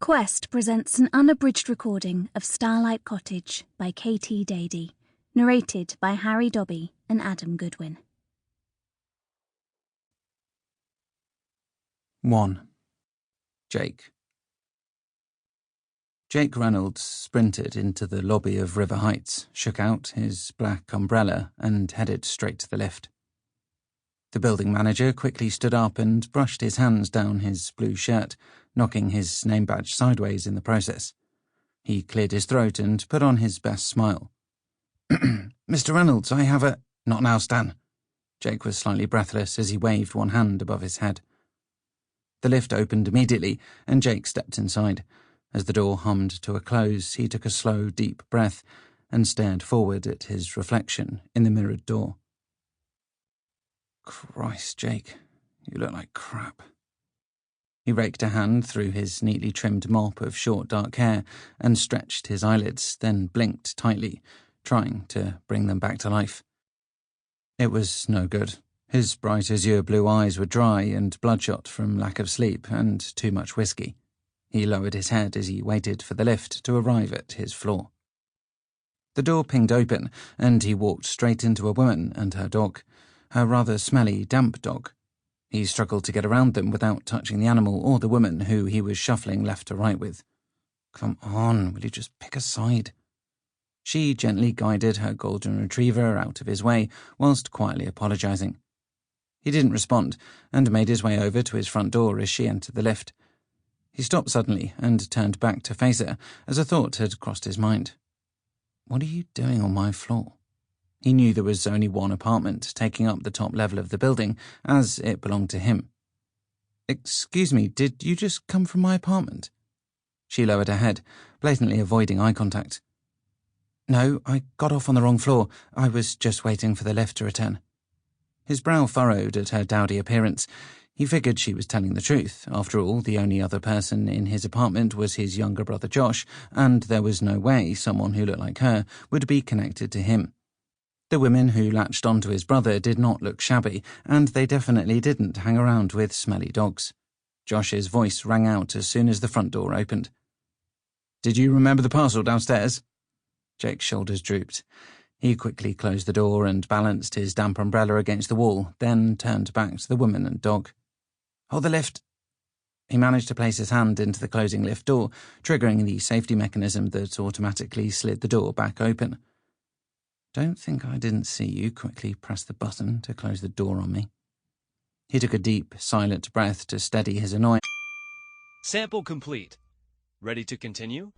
Quest presents an unabridged recording of Starlight Cottage by K.T Dady, narrated by Harrie, Dobby and Adam Goodwin. 1. Jake. Jake Reynolds sprinted into the lobby of River Heights, shook out his black umbrella, and headed straight to the lift. The building manager quickly stood up and brushed his hands down his blue shirt, knocking his name badge sideways in the process. He cleared his throat and put on his best smile. "Mr. Reynolds, I have a—" "Not now, Stan." Jake was slightly breathless as he waved one hand above his head. The lift opened immediately, and Jake stepped inside. As the door hummed to a close, he took a slow, deep breath and stared forward at his reflection in the mirrored door. "Christ, Jake, you look like crap." He raked a hand through his neatly trimmed mop of short dark hair and stretched his eyelids, then blinked tightly, trying to bring them back to life. It was no good. His bright azure blue eyes were dry and bloodshot from lack of sleep and too much whiskey. He lowered his head as he waited for the lift to arrive at his floor. The door pinged open, and he walked straight into a woman and her dog, her rather smelly, damp dog. He struggled to get around them without touching the animal or the woman who he was shuffling left to right with. "Come on, will you just pick a side?" She gently guided her golden retriever out of his way whilst quietly apologising. He didn't respond and made his way over to his front door as she entered the lift. He stopped suddenly and turned back to face her as a thought had crossed his mind. "What are you doing on my floor?" He knew there was only one apartment taking up the top level of the building, as it belonged to him. "Excuse me, did you just come from my apartment?" She lowered her head, blatantly avoiding eye contact. "No, I got off on the wrong floor. I was just waiting for the lift to return." His brow furrowed at her dowdy appearance. He figured she was telling the truth. After all, the only other person in his apartment was his younger brother Josh, and there was no way someone who looked like her would be connected to him. The women who latched onto his brother did not look shabby, and they definitely didn't hang around with smelly dogs. Josh's voice rang out as soon as the front door opened. "Did you remember the parcel downstairs?" Jake's shoulders drooped. He quickly closed the door and balanced his damp umbrella against the wall, then turned back to the woman and dog. "Hold the lift." He managed to place his hand into the closing lift door, triggering the safety mechanism that automatically slid the door back open. "Don't think I didn't see you quickly press the button to close the door on me." He took a deep, silent breath to steady his annoyance. Sample complete. Ready to continue?